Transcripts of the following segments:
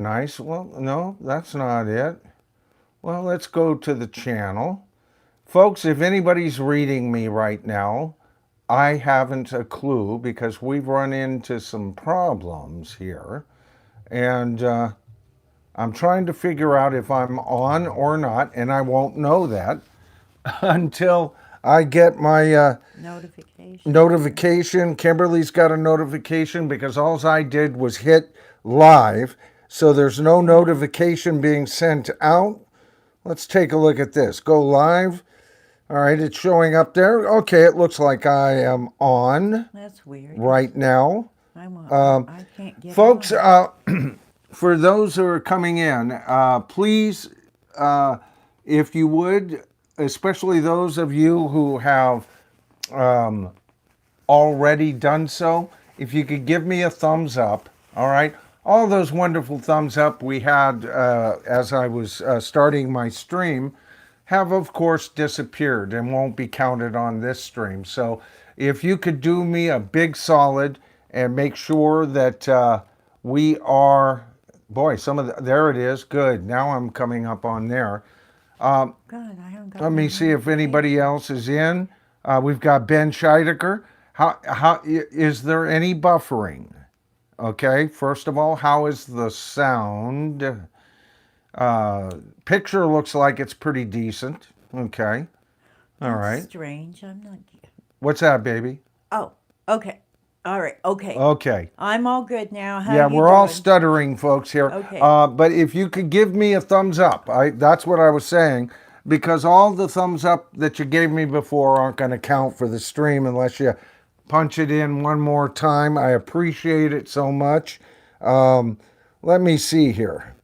Nice. Well, no, that's not it. Well, let's go to the channel. Folks, if anybody's reading me right now, I haven't a clue because we've run into some problems here. And I'm trying to figure out if I'm on or not, and I won't know that until I get my Notification. notification. Kimberly's got a notification because all I did was hit live. So there's no Yeah. notification being sent out. Let's take a look at this. Go live. All right, it's showing up there. Okay, it looks like I am on That's weird. right now. I can't get Folks, on. for those who are coming in, please, uh, if you would, especially those of you who have um, already done so, if you could give me a thumbs up, all right? All those wonderful thumbs up we had as I was starting my stream have, of course, disappeared and won't be counted on this stream. So if you could do me a big solid and make sure that we are, boy, there it is. Good. Now I'm coming up on there. God, I haven't got Let no me see if anybody notification. else is in. We've got Ben Scheidecker. How is there any buffering? Okay, first of all, how is the sound? Uh, Picture looks like it's pretty decent. Okay, all That's right. strange. I'm not. What's that, baby? Oh, okay. All right. Okay. Okay. I'm all good now. How Yeah, you we're all doing? stuttering, folks, here. Okay. But if you could give me a thumbs up, that's what I was saying, because all the thumbs up that you gave me before aren't going to count for the stream unless you punch it in one more time. I appreciate it so much. Um, Let me see here.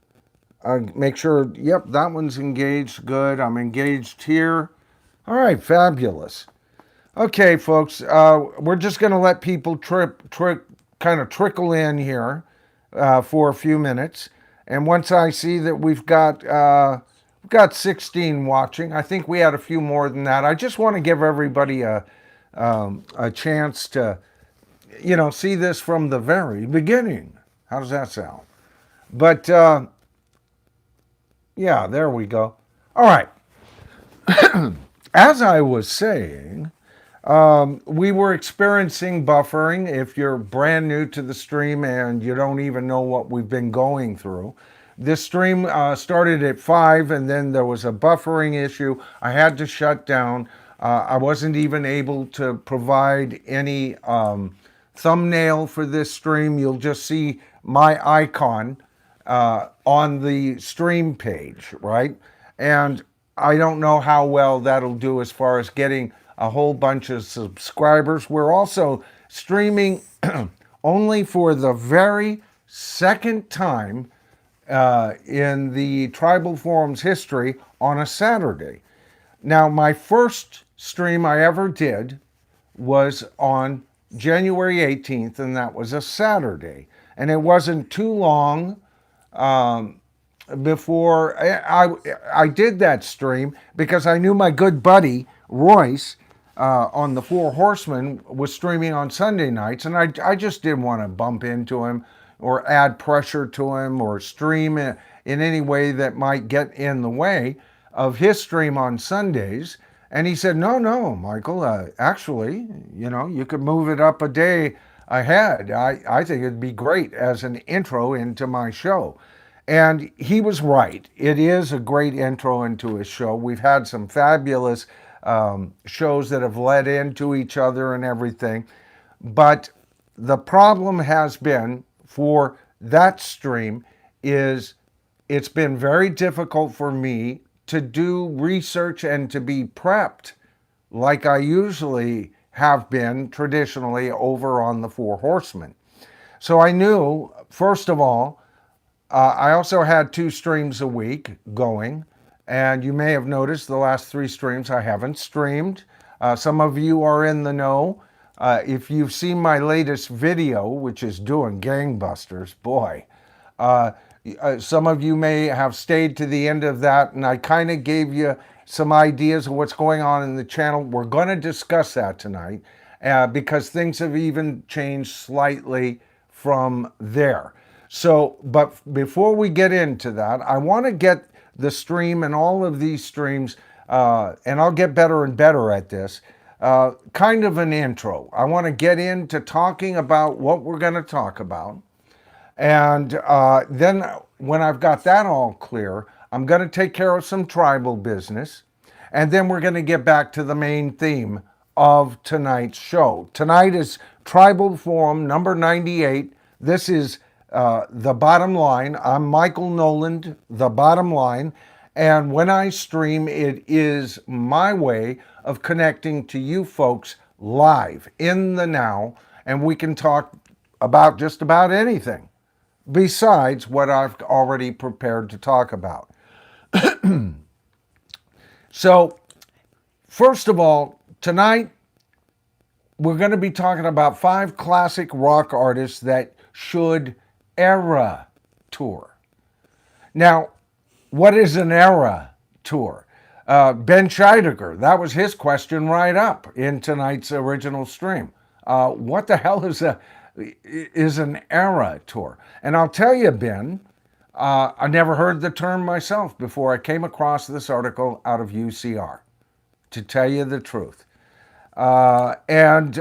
Make sure, yep, that one's engaged. Good. I'm engaged here. All right, fabulous. Okay, folks, we're just going to let people kind of trickle in here for a few minutes, and once I see that we've got 16 watching, I think we had a few more than that. I just want to give everybody a chance to see this from the very beginning. How does that sound? But yeah, there we go. All right, as I was saying. We were experiencing buffering. If you're brand new to the stream and you don't even know what we've been going through, this stream started at 5 and then there was a buffering issue. I had to shut down. I wasn't even able to provide any thumbnail for this stream. You'll just see my icon on the stream page, right? And I don't know how well that'll do as far as getting a whole bunch of subscribers. We're also streaming only for the very second time in the Tribal Forum's history on a Saturday. Now, my first stream I ever did was on January 18th, and that was a Saturday. And it wasn't too long before I did that stream because I knew my good buddy Royce on the Four Horsemen was streaming on Sunday nights, and I just didn't want to bump into him or add pressure to him or stream in any way that might get in the way of his stream on Sundays. And he said, no, no, Michael, actually, you could move it up a day ahead. I think it'd be great as an intro into my show. And he was right. It is a great intro into his show. We've had some fabulous shows that have led into each other and everything. But the problem has been for that stream is it's been very difficult for me to do research and to be prepped like I usually have been traditionally over on the Four Horsemen. So I knew, first of all, I also had 2 streams a week going, and you may have noticed the last 3 streams I haven't streamed. Some of you are in the know. If you've seen my latest video, which is doing gangbusters, boy, uh, some of you may have stayed to the end of that, and I kind of gave you some ideas of what's going on in the channel. We're going to discuss that tonight because things have even changed slightly from there. So, but before we get into that, I want to get the stream and all of these streams, and I'll get better and better at this, kind of an intro. I want to get into talking about what we're going to talk about. And then when I've got that all clear, I'm going to take care of some tribal business. And then we're going to get back to the main theme of tonight's show. Tonight is Tribal Forum number 98. This is The Bottom Line. I'm Michael Noland, The Bottom Line. And when I stream, it is my way of connecting to you folks live in the now. And we can talk about just about anything besides what I've already prepared to talk about. So, first of all, tonight we're going to be talking about 5 classic rock artists that should era tour. Now, what is an era tour? Ben Scheidegger, that was his question right up in tonight's original stream. What the hell is an era tour? And I'll tell you, Ben, I never heard the term myself before I came across this article out of UCR, to tell you the truth. And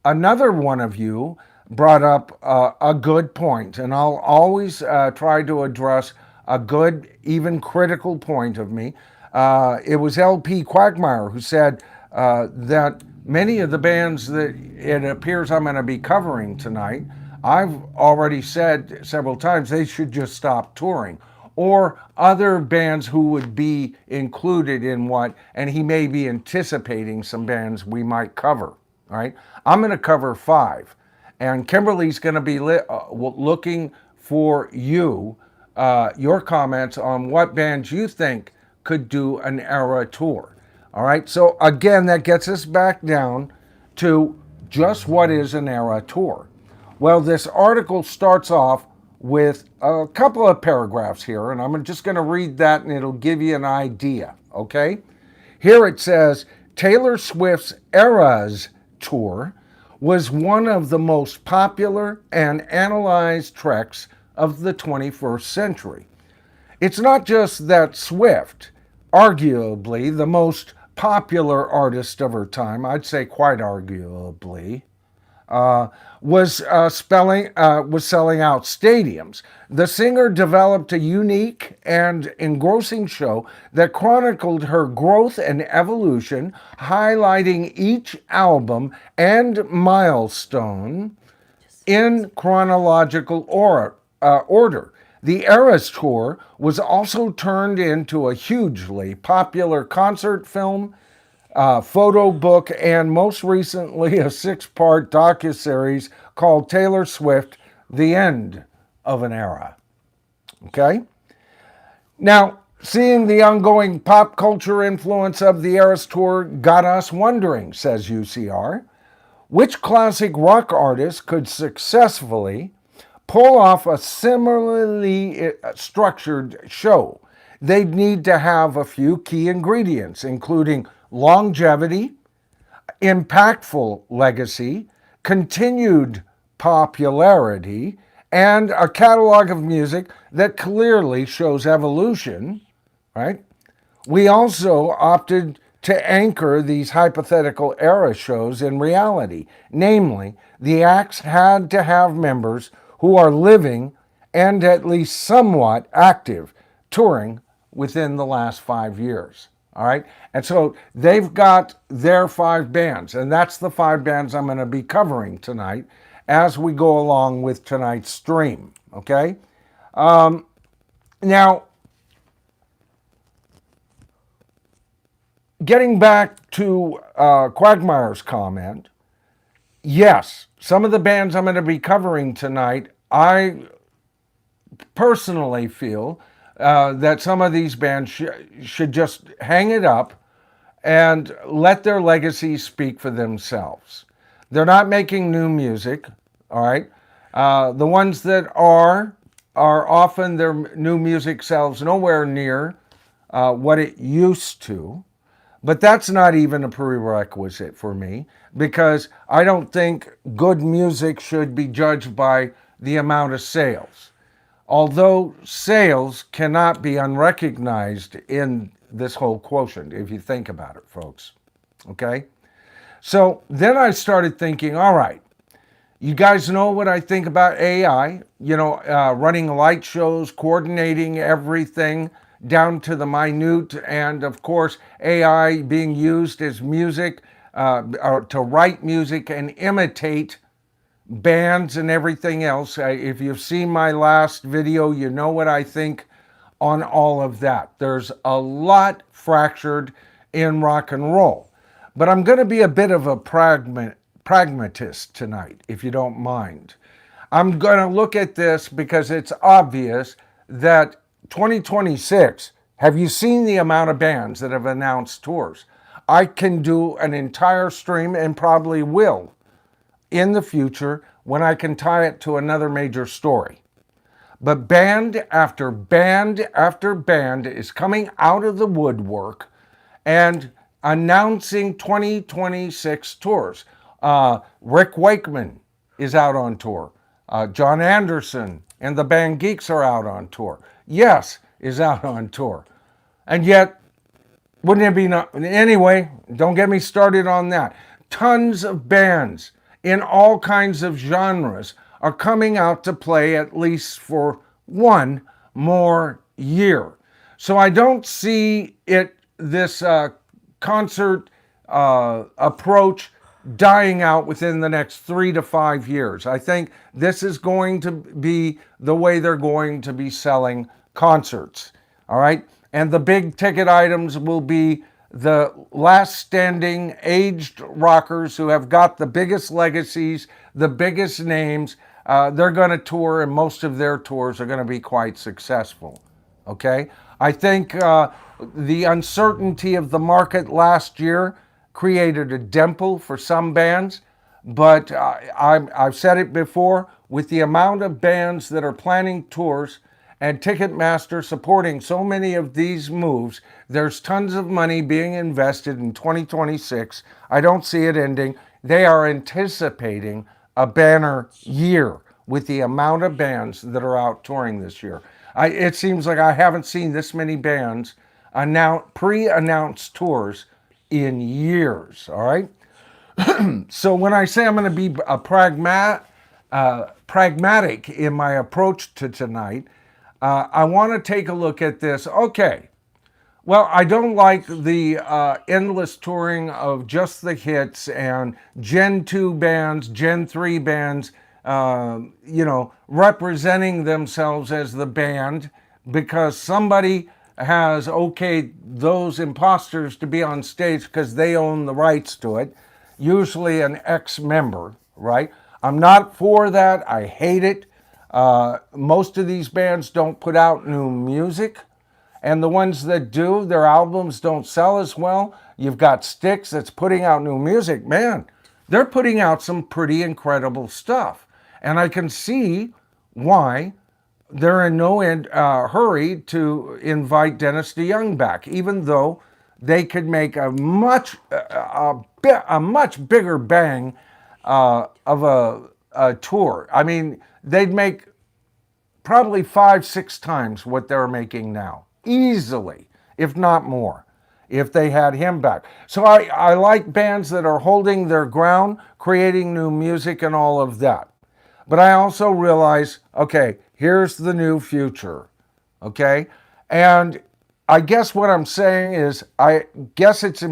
another one of you brought up a good point, and I'll always try to address a good, even critical point of me. It was LP Quagmire who said that many of the bands that it appears I'm going to be covering tonight, I've already said several times they should just stop touring. Or other bands who would be included in what, and he may be anticipating some bands we might cover, all right? I'm going to cover 5. And Kimberly's going to be looking for you, your comments on what bands you think could do an era tour. All right, so again, that gets us back down to just what is an era tour. Well, this article starts off with a couple of paragraphs here, and I'm just going to read that and it'll give you an idea, okay? Here it says, Taylor Swift's Eras Tour was one of the most popular and analyzed treks of the 21st century. It's not just that Swift, arguably the most popular artist of her time, I'd say quite arguably, was selling out stadiums. The singer developed a unique and engrossing show that chronicled her growth and evolution, highlighting each album and milestone in chronological order. The Eras Tour was also turned into a hugely popular concert film, photo book, and most recently a 6-part docuseries called Taylor Swift, The End of an Era. Okay? Now, seeing the ongoing pop culture influence of the Eras Tour got us wondering, says UCR, which classic rock artist could successfully pull off a similarly structured show? They'd need to have a few key ingredients, including longevity, impactful legacy, continued popularity, and a catalog of music that clearly shows evolution, right? We also opted to anchor these hypothetical era shows in reality. Namely, the acts had to have members who are living and at least somewhat active, touring within the last 5 years. All right. And so they've got their 5 bands, and that's the 5 bands I'm going to be covering tonight as we go along with tonight's stream. Okay. Now, getting back to Quagmire's comment, yes, some of the bands I'm going to be covering tonight, I personally feel that some of these bands should just hang it up and let their legacies speak for themselves. They're not making new music, all right? The ones that are often their new music sells nowhere near what it used to. But that's not even a prerequisite for me, because I don't think good music should be judged by the amount of sales. Although sales cannot be unrecognized in this whole quotient, if you think about it, folks. Okay? So then I started thinking, all right, you guys know what I think about AI, running light shows, coordinating everything down to the minute, and of course, AI being used as music, or to write music and imitate bands and everything else. If you've seen my last video, you know what I think on all of that. There's a lot fractured in rock and roll. But I'm going to be a bit of a pragmatist tonight, if you don't mind. I'm going to look at this because it's obvious that 2026, have you seen the amount of bands that have announced tours? I can do an entire stream, and probably will in the future when I can tie it to another major story. But band after band after band is coming out of the woodwork and announcing 2026 tours. Rick Wakeman is out on tour. John Anderson and the band Geeks are out on tour. Yes is out on tour. And yet, wouldn't it be not? Anyway, don't get me started on that. Tons of bands in all kinds of genres are coming out to play at least for one more year. So I don't see this concert approach dying out within the next 3 to 5 years. I think this is going to be the way they're going to be selling concerts. All right. And the big ticket items will be the last standing aged rockers who have got the biggest legacies, the biggest names. They're going to tour, and most of their tours are going to be quite successful. Okay? I think the uncertainty of the market last year created a dimple for some bands, but I've said it before, with the amount of bands that are planning tours and Ticketmaster supporting so many of these moves, there's tons of money being invested in 2026. I don't see it ending. They are anticipating a banner year with the amount of bands that are out touring this year. It seems like I haven't seen this many bands pre-announced tours in years, all right? So when I say I'm going to be a pragmatic in my approach to tonight, I want to take a look at this. Okay, well, I don't like the endless touring of just the hits and Gen 2 bands, Gen 3 bands, representing themselves as the band because somebody has okayed those imposters to be on stage because they own the rights to it, usually an ex-member, right? I'm not for that. I hate it. Most of these bands don't put out new music, and the ones that do, their albums don't sell as well. You've got Styx that's putting out new music. Man, they're putting out some pretty incredible stuff, and I can see why they're in no hurry to invite Dennis DeYoung back, even though they could make a much bigger bang of a tour. I mean, they'd make probably 5-6 times what they're making now, easily, if not more, if they had him back. So I like bands that are holding their ground, creating new music and all of that. But I also realize, okay, here's the new future, okay? And I guess what I'm saying is, I guess it's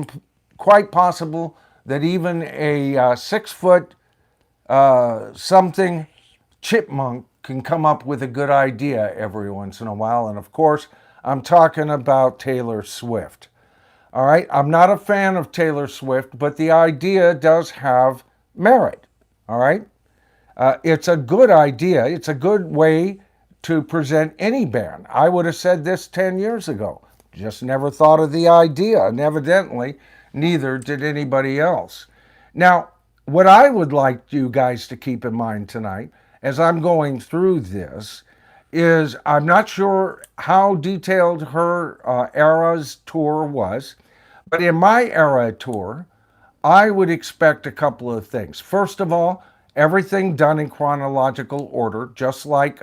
quite possible that even a 6-foot something chipmunk can come up with a good idea every once in a while. And of course, I'm talking about Taylor Swift. All right, I'm not a fan of Taylor Swift, but the idea does have merit. All right, it's a good idea. It's a good way to present any band. I would have said this 10 years ago. Just never thought of the idea, and evidently, neither did anybody else. Now, what I would like you guys to keep in mind tonight, as I'm going through this, is I'm not sure how detailed her era's tour was, but in my era tour, I would expect a couple of things. First of all, everything done in chronological order, just like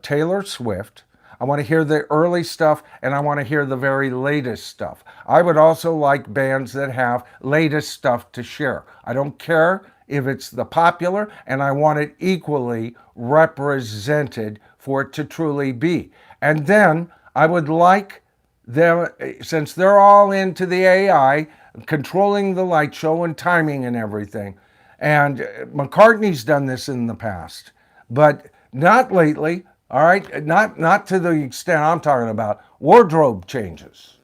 Taylor Swift. I want to hear the early stuff, and I want to hear the very latest stuff. I would also like bands that have latest stuff to share. I don't care if it's the popular, and I want it equally represented for it to truly be. And then I would like them, since they're all into the AI, controlling the light show and timing and everything. And McCartney's done this in the past, but not lately. All right, not to the extent I'm talking about. Wardrobe changes,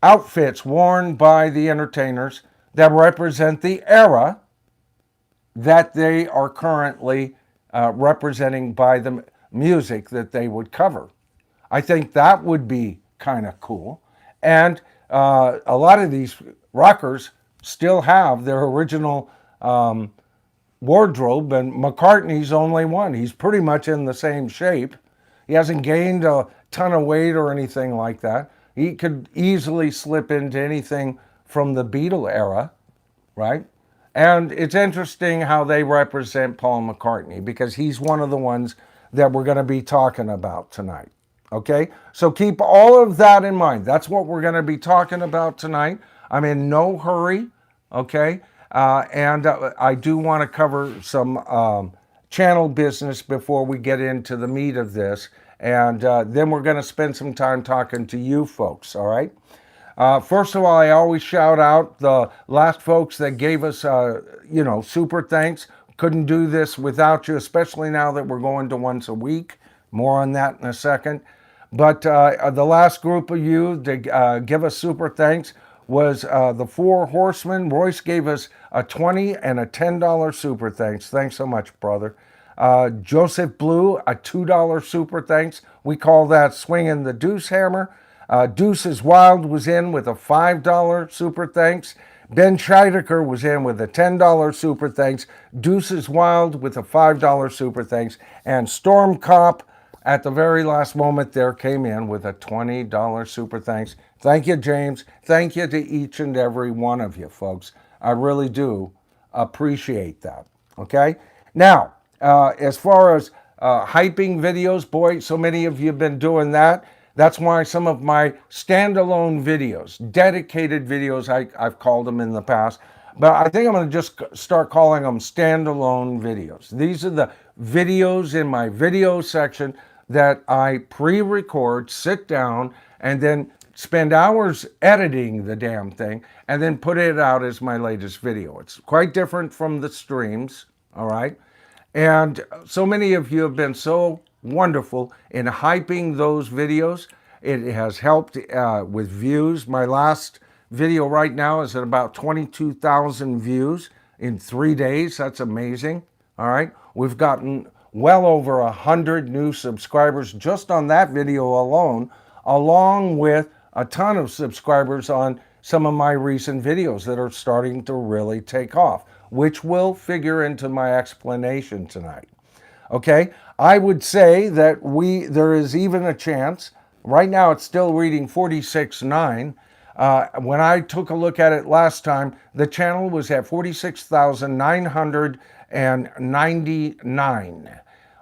outfits worn by the entertainers that represent the era that they are currently representing by the music that they would cover. I think that would be kind of cool. And a lot of these rockers still have their original wardrobe, and McCartney's only one. He's pretty much in the same shape. He hasn't gained a ton of weight or anything like that. He could easily slip into anything from the Beatle era, right? And it's interesting how they represent Paul McCartney, because he's one of the ones that we're going to be talking about tonight. Okay? So keep all of that in mind. That's what we're going to be talking about tonight. I'm in no hurry. Okay? And I do want to cover some channel business before we get into the meat of this. And then we're going to spend some time talking to you folks. All right? First of all, I always shout out the last folks that gave us, super thanks. Couldn't do this without you, especially now that we're going to once a week. More on that in a second. But the last group of you to give us super thanks was the Four Horsemen. Royce gave us a $20 and a $10 super thanks. Thanks so much, brother. Joseph Blue, a $2 super thanks. We call that swinging the deuce hammer. Deuces Wild was in with a $5 super thanks. Ben Scheidecker was in with a $10 super thanks. Deuces Wild with a $5 super thanks. And Storm Cop at the very last moment there came in with a $20 super thanks. Thank you, James. Thank you to each and every one of you, folks. I really do appreciate that. Okay? Now, as far as hyping videos, boy, so many of you have been doing that. That's why some of my standalone videos, dedicated videos, I've called them in the past, but I think I'm going to just start calling them standalone videos. These are the videos in my video section that I pre-record, sit down, and then spend hours editing the damn thing, and then put it out as my latest video. It's quite different from the streams, all right? And so many of you have been so wonderful in hyping those videos. It has helped with views. My last video right now is at about 22,000 views in 3 days. That's amazing. All right. We've gotten well over 100 new subscribers just on that video alone, along with a ton of subscribers on some of my recent videos that are starting to really take off, which will figure into my explanation tonight. Okay, I would say that there is even a chance. Right now it's still reading 46.9. When I took a look at it last time, the channel was at 46,999.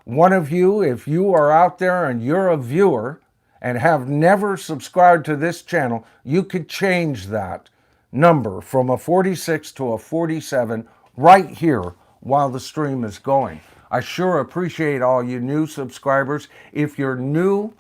One of you, if you are out there and you're a viewer and have never subscribed to this channel, you could change that number from a 46 to a 47 right here while the stream is going. I sure appreciate all you new subscribers. If you're new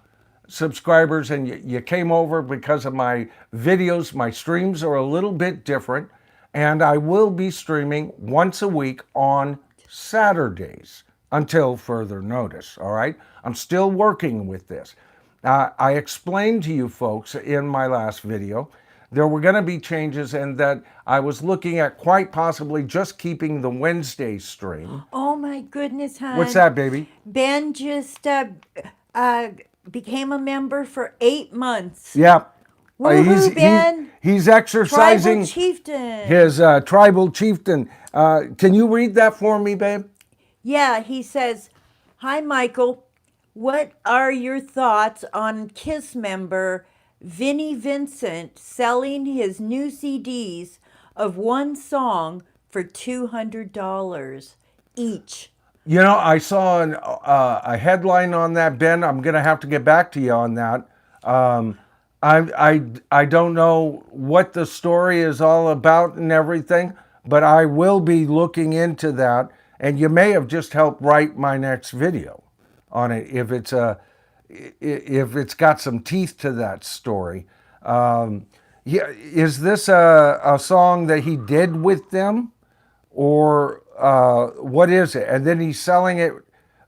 subscribers and you came over because of my videos, my streams are a little bit different, and I will be streaming once a week on Saturdays until further notice, all right? I'm still working with this. I explained to you folks in my last video there were going to be changes, and that I was looking at quite possibly just keeping the Wednesday stream. Oh my goodness, hon. What's that, baby? Ben just became a member for 8 months. Yeah. Woohoo, Ben. He's exercising Tribal chieftain. his tribal chieftain. Can you read that for me, babe? Yeah, he says, "Hi, Michael. What are your thoughts on KISS member Vinnie Vincent selling his new CDs of one song for $200 each. You know, I saw a headline on that, Ben. I'm going to have to get back to you on that. Um, I don't know what the story is all about and everything, but I will be looking into that. And you may have just helped write my next video on it if it's got some teeth to that story. Yeah, is this a song that he did with them? Or what is it? And then he's selling it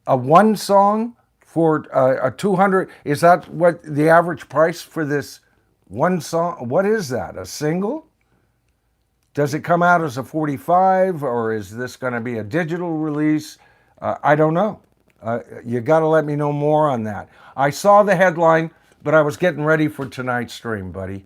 a one song for a 200. Is that what the average price for this one song? What is that? A single? Does it come out as a 45 or is this going to be a digital release? I don't know. You got to let me know more on that. I saw the headline, but I was getting ready for tonight's stream, buddy.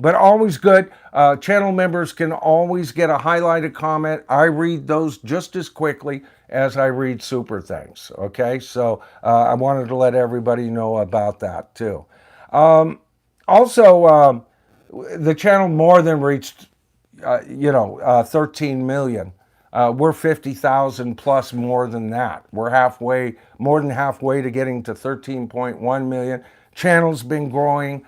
But always good. Channel members can always get a highlighted comment. I read those just as quickly as I read super thanks. Okay, so I wanted to let everybody know about that too. Also, the channel more than reached, 13 million. We're 50,000 plus more than that. We're halfway, more than halfway to getting to 13.1 million. Channel's been growing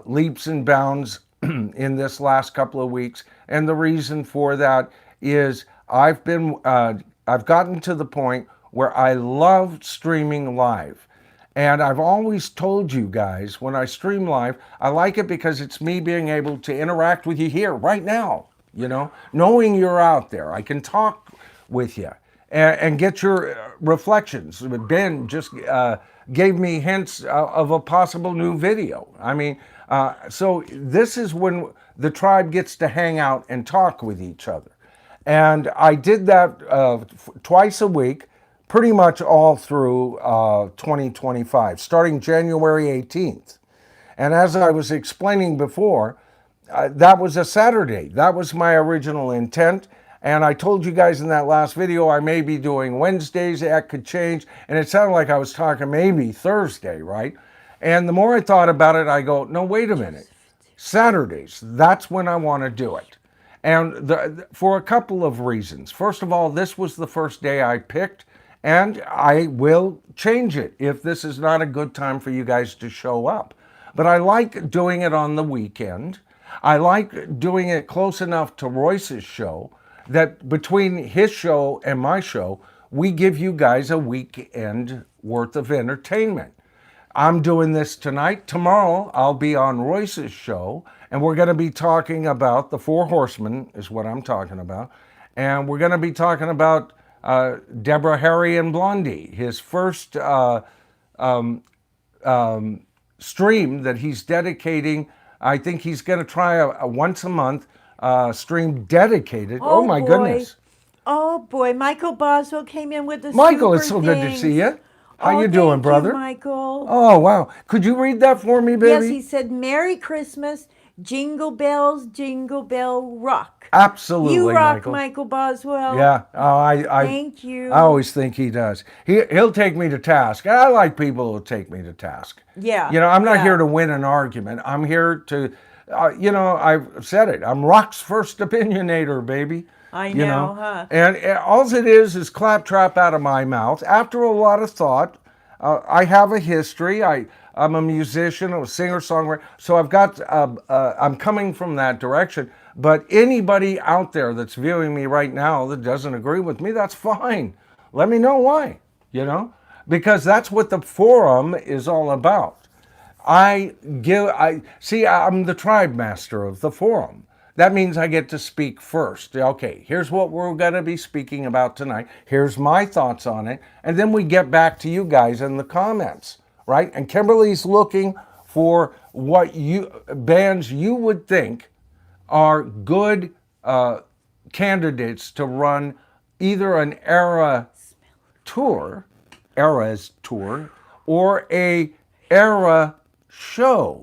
leaps and bounds in this last couple of weeks, and the reason for that is I've gotten to the point where I love streaming live. And I've always told you guys when I stream live, I like it because it's me being able to interact with you here right now, knowing you're out there. I can talk with you and get your reflections. Ben just gave me hints of a possible new video. I mean, so this is when the tribe gets to hang out and talk with each other. And I did that twice a week, pretty much all through 2025, starting January 18th. And as I was explaining before, that was a Saturday. That was my original intent. And I told you guys in that last video, I may be doing Wednesdays, that could change. And it sounded like I was talking maybe Thursday, right? And the more I thought about it, I go, no, wait a minute. Saturdays, that's when I want to do it. And for a couple of reasons. First of all, this was the first day I picked, and I will change it if this is not a good time for you guys to show up. But I like doing it on the weekend. I like doing it close enough to Royce's show that between his show and my show, we give you guys a weekend worth of entertainment. I'm doing this tonight. Tomorrow, I'll be on Royce's show, and we're going to be talking about the Four Horsemen, is what I'm talking about. And we're going to be talking about Deborah, Harry, and Blondie, his first stream that he's dedicating. I think he's going to try a once a month stream dedicated. Oh my boy. goodness. Oh boy, Michael Boswell came in with the Michael, super it's so good to things. see you. How Oh, you doing, thank brother? you, Michael. Oh, wow. Could you read that for me, baby? Yes, he said, Merry Christmas, Jingle Bells, Jingle Bell Rock. Absolutely, You rock, Michael. Michael Boswell. Yeah, Thank you. I always think he does. He'll take me to task. I like people who take me to task. Yeah. I'm not yeah. here to win an argument. I'm here to, I've said it. I'm Rock's first opinionator, baby. I know, huh? And all it is claptrap out of my mouth. After a lot of thought, I have a history. I'm a musician, I'm a singer-songwriter. So I'm coming from that direction. But anybody out there that's viewing me right now that doesn't agree with me, that's fine. Let me know why, because that's what the forum is all about. I'm the tribe master of the forum. That means I get to speak first. Okay, here's what we're going to be speaking about tonight. Here's my thoughts on it. And then we get back to you guys in the comments, right? And Kimberly's looking for what bands you would think are good candidates to run either an Eras tour, or a Era show.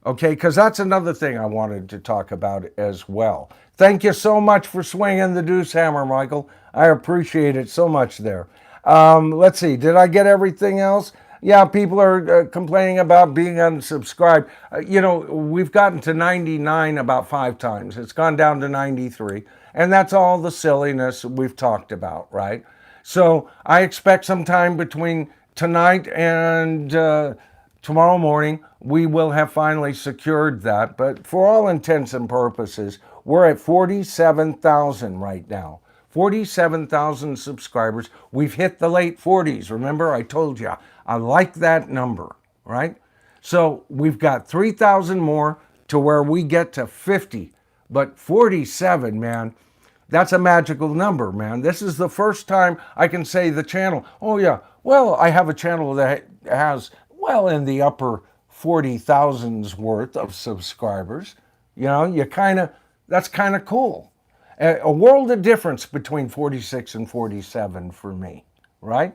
Okay, because that's another thing I wanted to talk about as well. Thank you so much for swinging the deuce hammer, Michael. I appreciate it so much there. Let's see, did I get everything else? Yeah, people are complaining about being unsubscribed. We've gotten to 99 about 5 times. It's gone down to 93. And that's all the silliness we've talked about, right? So I expect sometime between tonight and tomorrow morning, we will have finally secured that. But for all intents and purposes, we're at 47,000 right now. 47,000 subscribers. We've hit the late 40s. Remember, I told you, I like that number, right? So we've got 3,000 more to where we get to 50. But 47, man, that's a magical number, man. This is the first time I can say the channel, oh yeah, well, I have a channel that has, well, in the upper 40,000s worth of subscribers. You know, that's kind of cool. A world of difference between 46 and 47 for me, right?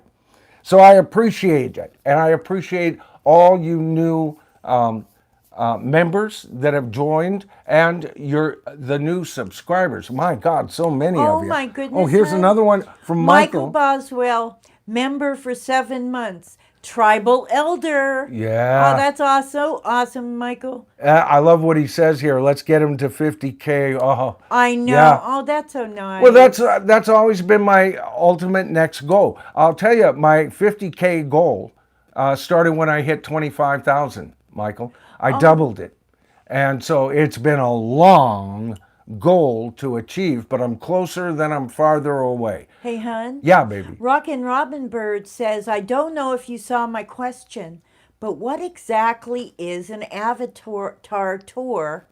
So I appreciate it. And I appreciate all you new members that have joined and the new subscribers. My God, so many of you. Oh my goodness. Oh, here's another one from Michael Michael. Boswell, member for 7 months. Tribal elder. Yeah. Oh, that's awesome. Awesome, Michael. I love what he says here. Let's get him to 50K. Oh, I know. yeah. Oh, that's so nice. Well, that's always been my ultimate next goal. I'll tell you, my 50K goal started when I hit 25,000, Michael. I doubled it. And so it's been a long goal to achieve, but I'm closer than I'm farther away. Hey, hun. Yeah, baby. Rockin' Robin Bird says, I don't know if you saw my question, but what exactly is an avatar tour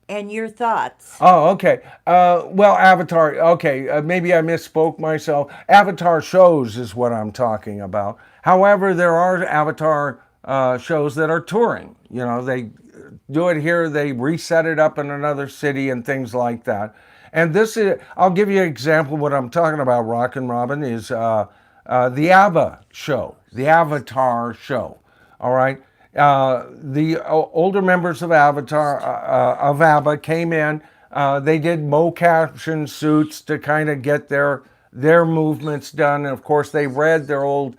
and your thoughts? Oh, okay. Well, Avatar, okay, maybe I misspoke myself. Avatar shows is what I'm talking about. However, there are Avatar shows that are touring. You know, they do it here, they reset it up in another city and things like that. And this is, I'll give you an example of what I'm talking about, Rockin' Robin, is the ABBA show, the Avatar show, all right? The older members of ABBA came in. They did motion suits to kind of get their movements done. And of course, they read their old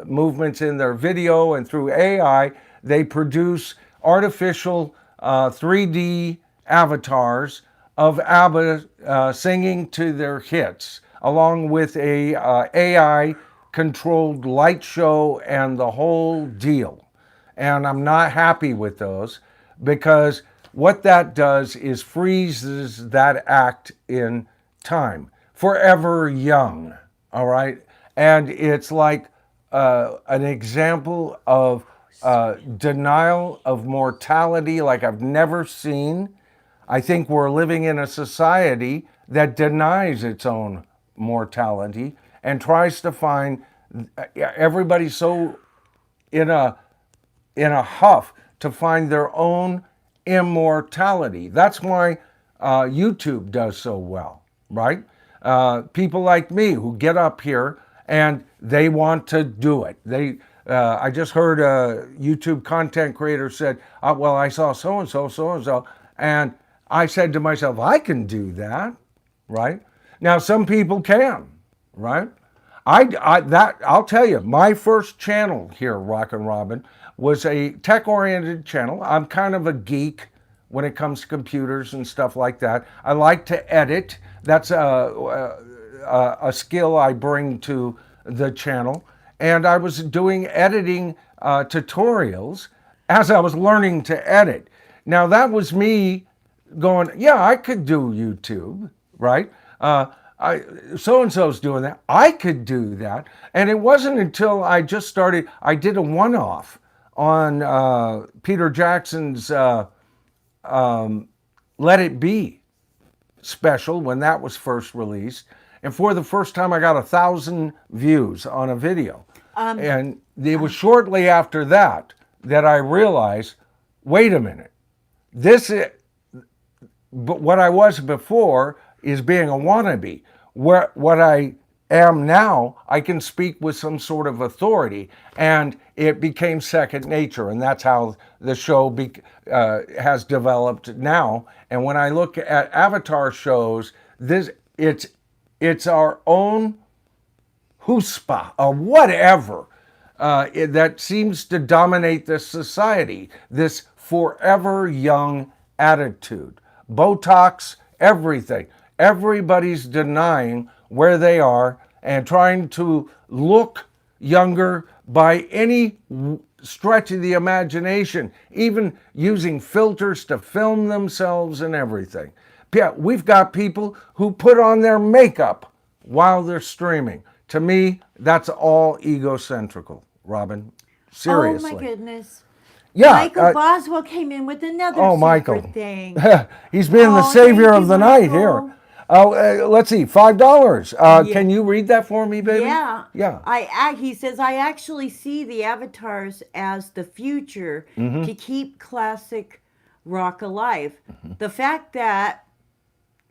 movements in their video, and through AI, they produce artificial 3D avatars of ABBA singing to their hits, along with a AI-controlled light show and the whole deal. And I'm not happy with those, because what that does is freezes that act in time, forever young, all right? And it's like an example of denial of mortality like I've never seen. I think we're living in a society that denies its own mortality and tries to find everybody so in a huff to find their own immortality. That's why YouTube does so well, right? People like me who get up here and they want to do it. I just heard a YouTube content creator said, well, I saw so-and-so, and I said to myself, I can do that, right? Now, some people can, right? I'll tell you, my first channel here, Rockin' Robin, was a tech-oriented channel. I'm kind of a geek when it comes to computers and stuff like that. I like to edit. That's a skill I bring to the channel. And I was doing editing tutorials as I was learning to edit. Now, that was me going, yeah, I could do YouTube, right? So-and-so's doing that. I could do that. And it wasn't until I just started, I did a one-off on Peter Jackson's Let It Be special when that was first released. And for the first time, I got 1,000 views on a video. And it was shortly after that that I realized, wait a minute, but what I was before is being a wannabe. What I am now, I can speak with some sort of authority, and it became second nature, and that's how the show has developed now. And when I look at Avatar shows, it's our own chutzpah or whatever that seems to dominate this society, this forever young attitude. Botox, everything. everybody's denying where they are and trying to look younger by any stretch of the imagination, even using filters to film themselves and everything. Yeah, we've got people who put on their makeup while they're streaming. To me, that's all egocentrical, Robin. Seriously. Oh my goodness. Yeah. Michael Boswell came in with another Oh, secret Michael. thing. He's been the Oh, savior thank of you, the night Michael. here. Let's see, $5. Yeah. Can you read that for me, baby? Yeah. Yeah. He says, I actually see the avatars as the future Mm-hmm. to keep classic rock alive. The fact that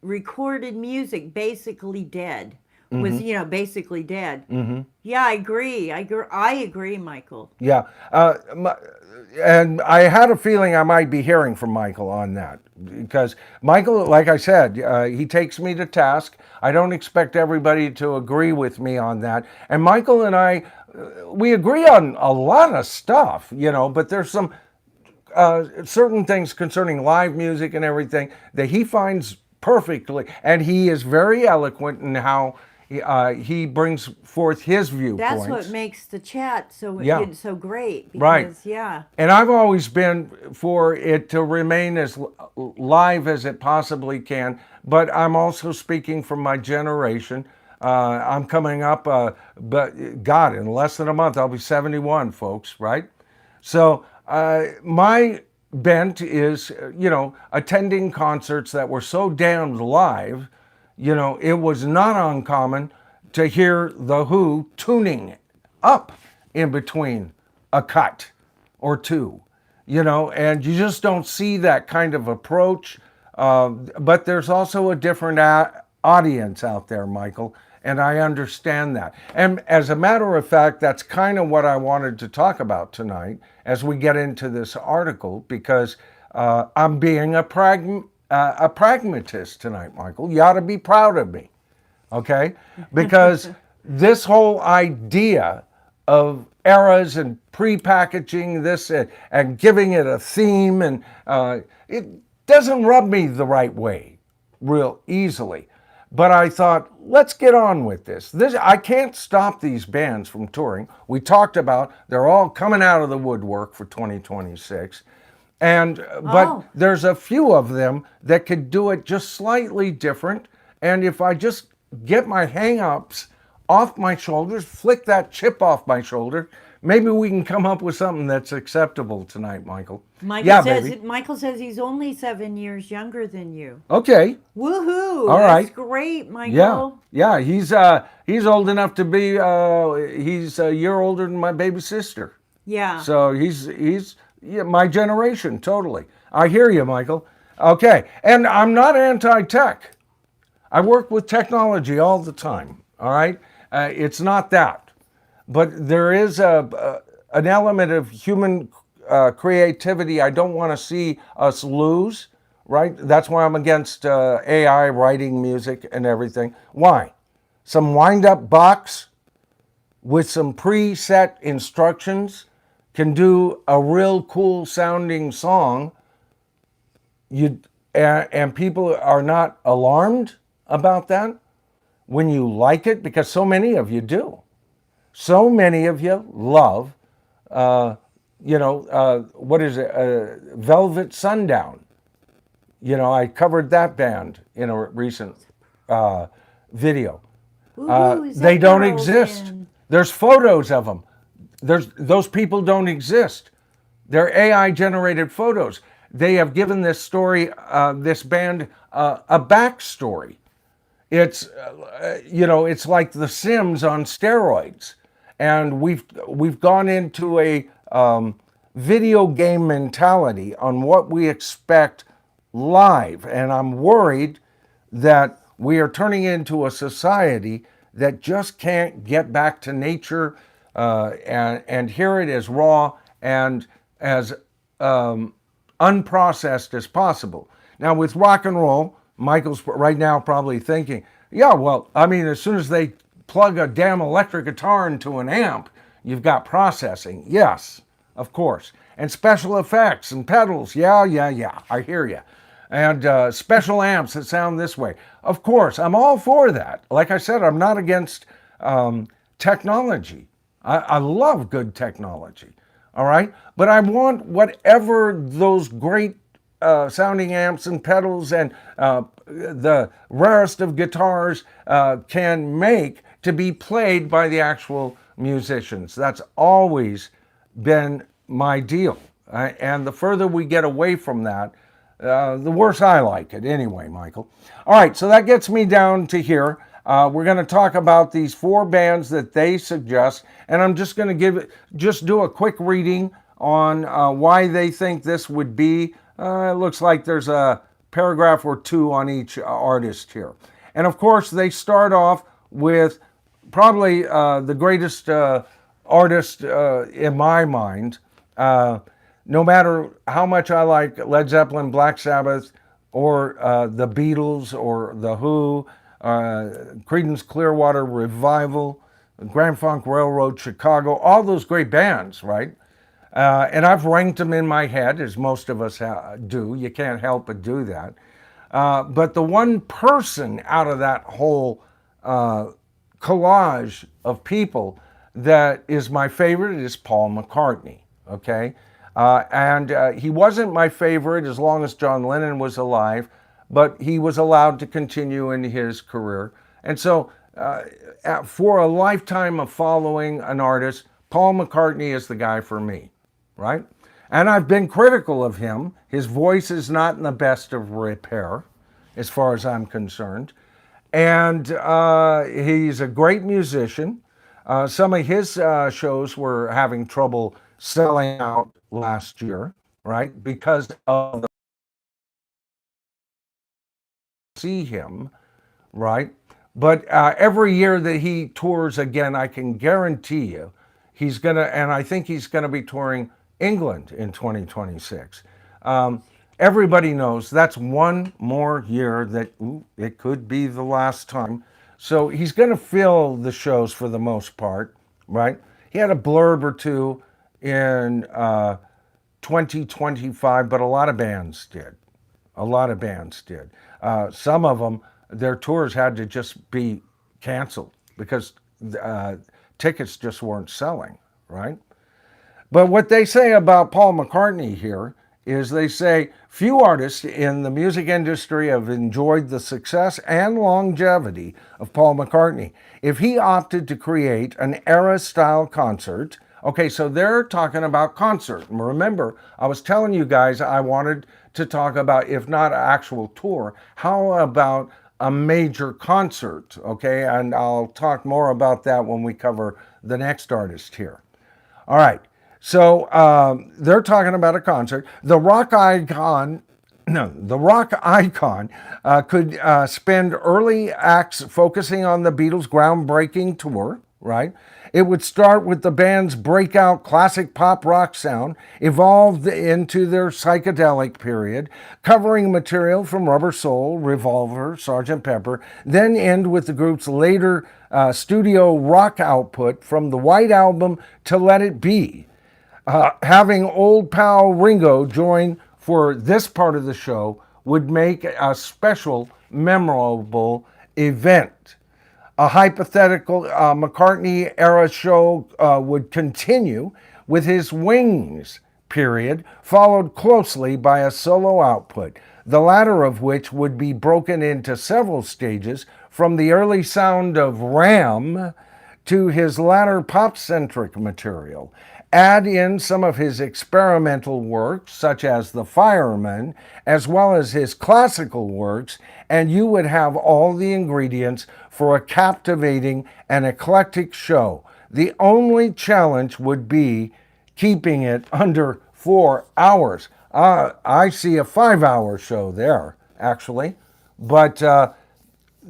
recorded music basically dead was, Mm-hmm. basically dead. Yeah, I agree. I agree, Michael. Yeah. And I had a feeling I might be hearing from Michael on that because Michael, like I said, he takes me to task. I don't expect everybody to agree with me on that. And Michael and I, we agree on a lot of stuff, but there's some certain things concerning live music and everything that he finds perfectly. And he is very eloquent in how he brings forth his viewpoints. That's what makes the chat so Yeah. so great. Because, Right. yeah. And I've always been for it to remain as live as it possibly can, but I'm also speaking from my generation. I'm coming up, but God, in less than a month, I'll be 71, folks, right? So my bent is, attending concerts that were so damned live. It was not uncommon to hear The Who tuning up in between a cut or two, and you just don't see that kind of approach. But there's also a different audience out there, Michael, and I understand that. And as a matter of fact, that's kind of what I wanted to talk about tonight as we get into this article, because I'm being a pragmatist tonight, Michael. You ought to be proud of me, okay? Because this whole idea of eras and pre-packaging this and giving it a theme, and it doesn't rub me the right way real easily. But I thought, let's get on with this. I can't stop these bands from touring. We talked about they're all coming out of the woodwork for 2026. But there's a few of them that could do it just slightly different. And if I just get my hang-ups off my shoulders, flick that chip off my shoulder, maybe we can come up with something that's acceptable tonight, Michael. Michael says he's only 7 years younger than you. Okay. Woohoo! All right. That's great, Michael. Yeah. He's old enough to be. He's a year older than my baby sister. Yeah. So he's my generation, totally. I hear you, Michael. Okay, and I'm not anti-tech. I work with technology all the time, all right? It's not that. But there is an element of human creativity I don't want to see us lose, right? That's why I'm against AI writing music and everything. Why? Some wind-up box with some preset instructions can do a real cool sounding song, and people are not alarmed about that when you like it, because so many of you do. So many of you love, what is it, Velvet Sundown. I covered that band in a recent video. They don't exist. Band? There's photos of them. Those people don't exist. They're AI generated photos. They have given this story, this band, a backstory. It's it's like The Sims on steroids, and we've gone into a video game mentality on what we expect live, and I'm worried that we are turning into a society that just can't get back to nature and hear it as raw and as unprocessed as possible. Now, with rock and roll, Michael's right now probably thinking, yeah, well, I mean, as soon as they plug a damn electric guitar into an amp, you've got processing. Yes, of course. And special effects and pedals. Yeah, I hear you. and special amps that sound this way. Of course, I'm all for that. Like I said, I'm not against technology. I love good technology. All right, but I want whatever those great sounding amps and pedals and the rarest of guitars can make to be played by the actual musicians. That's always been my deal. And the further we get away from that, the worse I like it anyway, Michael. All right, so that gets me down to here. We're going to talk about these 4 bands that they suggest, and I'm just going to do a quick reading on why they think this would be. It looks like there's a paragraph or 2 on each artist here. And of course, they start off with probably the greatest artist in my mind. No matter how much I like Led Zeppelin, Black Sabbath, or the Beatles, or the Who, Creedence Clearwater Revival, Grand Funk Railroad, Chicago, all those great bands, right? And I've ranked them in my head, as most of us do. You can't help but do that. But the one person out of that whole collage of people that is my favorite is Paul McCartney, okay? And he wasn't my favorite as long as John Lennon was alive, but he was allowed to continue in his career. And so for a lifetime of following an artist, Paul McCartney is the guy for me, right? And I've been critical of him. His voice is not in the best of repair, as far as I'm concerned. And he's a great musician. Some of his shows were having trouble selling out last year, right? Because of the see him, right? But every year that he tours again, I can guarantee you he's gonna, and I think he's gonna be touring England in 2026. Everybody knows that's one more year that it could be the last time. So he's gonna fill the shows for the most part, right? He had a blurb or 2 in 2025, but a lot of bands did. A lot of bands did. Some of them, their tours had to just be canceled because tickets just weren't selling, right? But what they say about Paul McCartney here is they say few artists in the music industry have enjoyed the success and longevity of Paul McCartney. If he opted to create an era-style concert, okay, so they're talking about concert. And remember, I was telling you guys I wanted to talk about, if not an actual tour, how about a major concert, okay? And I'll talk more about that when we cover the next artist here. All right, so they're talking about a concert. The rock icon could spend early acts focusing on the Beatles' groundbreaking tour, right? It would start with the band's breakout classic pop rock sound, evolved into their psychedelic period, covering material from Rubber Soul, Revolver, Sgt. Pepper, then end with the group's later studio rock output from the White Album to Let It Be. Having old pal Ringo join for this part of the show would make a special, memorable event. A hypothetical McCartney era show would continue with his Wings period, followed closely by a solo output, the latter of which would be broken into several stages from the early sound of Ram to his latter pop-centric material. Add in some of his experimental works, such as The Fireman, as well as his classical works, and you would have all the ingredients for a captivating and eclectic show. The only challenge would be keeping it under 4 hours. I see a 5-hour show there, actually, but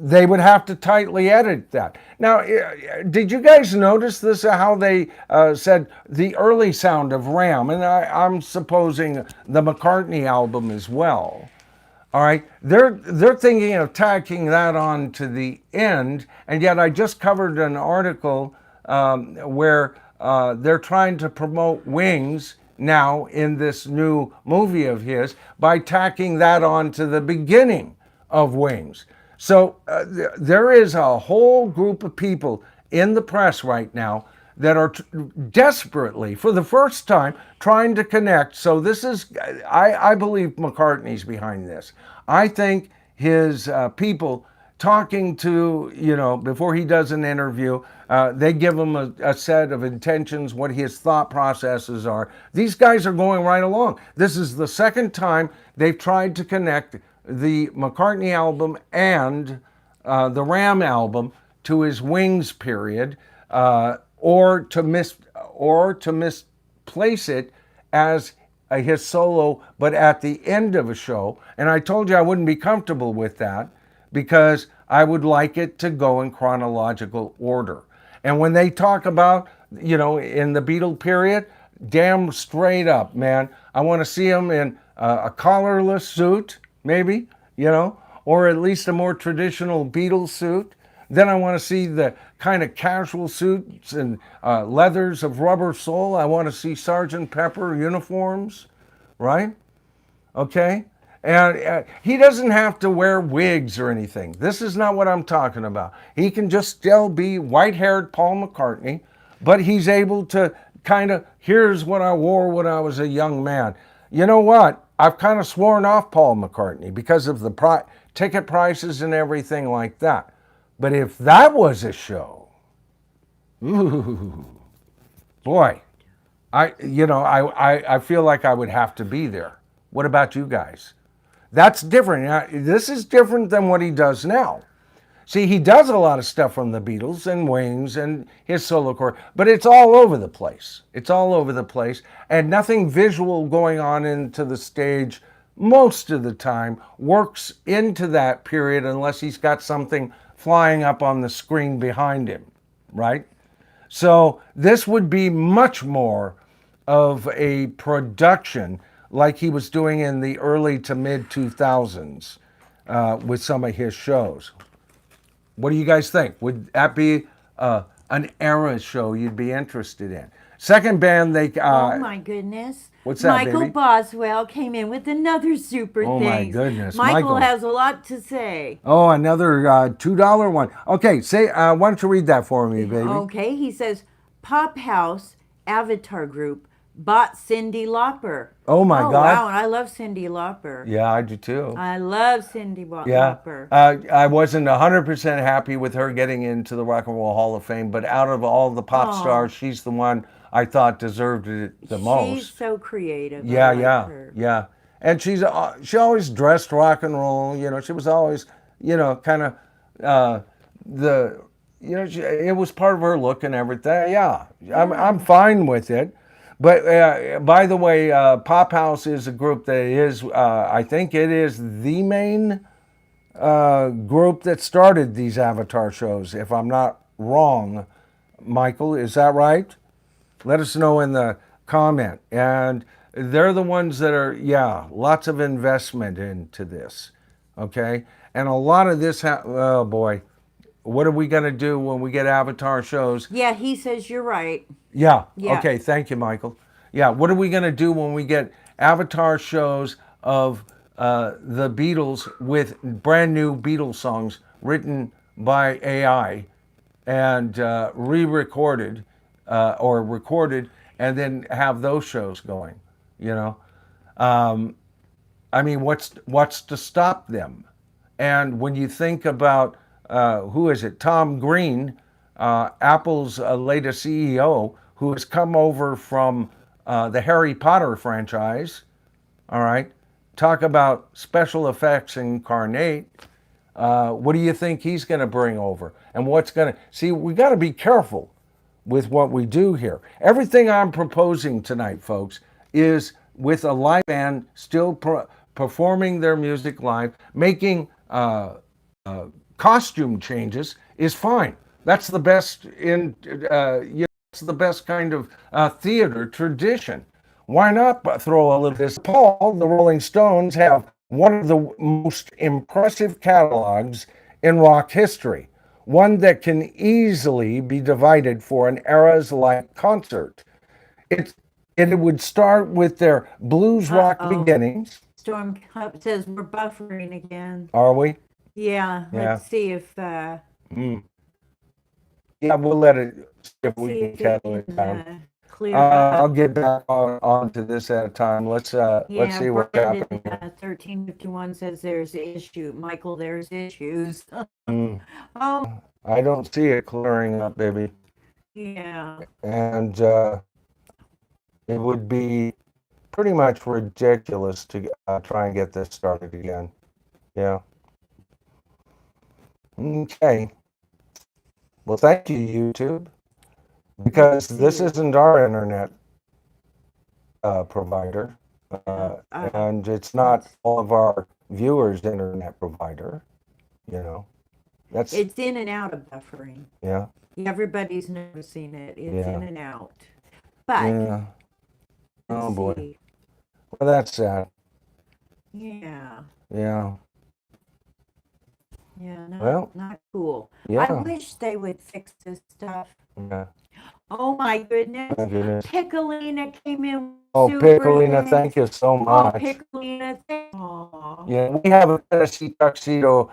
they would have to tightly edit that. Now, did you guys notice this, how they said the early sound of Ram? And I'm supposing the McCartney album as well. All right, they're thinking of tacking that on to the end, and yet I just covered an article where they're trying to promote Wings now in this new movie of his by tacking that on to the beginning of Wings. So there is a whole group of people in the press right now that are desperately, for the first time, trying to connect. So this is, I believe McCartney's behind this. I think his people talking to, before he does an interview, they give him a set of intentions, what his thought processes are. These guys are going right along. This is the second time they've tried to connect the McCartney album and the Ram album to his Wings period, or to misplace it as his solo, but at the end of a show. And I told you I wouldn't be comfortable with that because I would like it to go in chronological order. And when they talk about, in the Beatle period, damn straight up, man, I want to see him in a collarless suit, maybe, or at least a more traditional Beatles suit. Then I want to see the kind of casual suits and leathers of Rubber Soul. I want to see Sergeant Pepper uniforms, right? Okay? And he doesn't have to wear wigs or anything. This is not what I'm talking about. He can just still be white-haired Paul McCartney, but he's able to kind of, here's what I wore when I was a young man. You know what? I've kind of sworn off Paul McCartney because of the ticket prices and everything like that. But if that was a show, ooh, boy, I feel like I would have to be there. What about you guys? That's different. This is different than what he does now. See, he does a lot of stuff from the Beatles and Wings and his solo chord, but it's all over the place. It's all over the place, and nothing visual going on into the stage most of the time works into that period unless he's got something flying up on the screen behind him, right? So this would be much more of a production like he was doing in the early to mid 2000s with some of his shows. What do you guys think? Would that be an era show you'd be interested in? Second band, oh my goodness. What's that, Michael baby? Boswell came in with another super Oh thing. my goodness, Michael Michael. has a lot to say. Oh, another $2 one. Okay, why don't you read that for me, baby? Okay, he says, Pop House Avatar Group bought Cyndi Lauper. Oh my God. Wow, and I love Cyndi Lauper. Yeah, I do too. I love Cyndi Yeah, Lauper. I wasn't 100% happy with her getting into the Rock and Roll Hall of Fame, but out of all the pop stars, she's the one I thought deserved it the most. She's so creative. Yeah, I like yeah, her. yeah. And she always dressed rock and roll. She was always, kind of it was part of her look and everything. Yeah, I'm fine with it. But by the way, Pop House is a group that is, I think it is the main group that started these Avatar shows, if I'm not wrong. Michael, is that right? Let us know in the comment. And they're the ones that are, lots of investment into this, okay? And a lot of this, oh boy, what are we going to do when we get Avatar shows? Yeah, he says you're right. Yeah. Yeah. Okay. Thank you, Michael. Yeah. What are we going to do when we get Avatar shows of the Beatles with brand new Beatles songs written by AI and re-recorded or recorded, and then have those shows going? I mean, what's to stop them? And when you think about who is it? Tom Green, Apple's latest CEO, who has come over from the Harry Potter franchise. All right, talk about special effects incarnate. What do you think he's going to bring over? And what's going to see? We got to be careful with what we do here. Everything I'm proposing tonight, folks, is with a live band still performing their music live, making costume changes is fine. That's the best it's the best kind of theater tradition. Why not throw a little this? Paul, the Rolling Stones have one of the most impressive catalogs in rock history, one that can easily be divided for an eras like concert. It's it would start with their blues rock Uh-oh. beginnings. Storm says we're buffering again. Are we? Yeah, Yeah. let's see if Mm. Yeah, we'll let it see if we see can if kettle it it can down. clear I'll up. get back onto this at a time. Let's Yeah, see what's Brandon happening here. 1351 says there's issue. Michael, there's issues. Mm. Oh, I don't see it clearing up, baby. yeah. And it would be pretty much ridiculous to try and get this started again. Yeah. Okay. Well, thank you, YouTube, because this isn't our internet provider, and it's not all of our viewers' internet provider. You know, that's It's in and out of buffering. yeah, Everybody's noticing it. It's Yeah. in and out. But yeah. Oh let's boy. see. Well, that's sad. Yeah. Yeah. Yeah, Well, not cool. I yeah. wish they would fix this stuff. Yeah. Oh my goodness. My goodness. Piccolina came in Oh, super Piccolina, late. thank you so Oh, much. Piccolina, thank. Aw. Yeah, we have a Tennessee tuxedo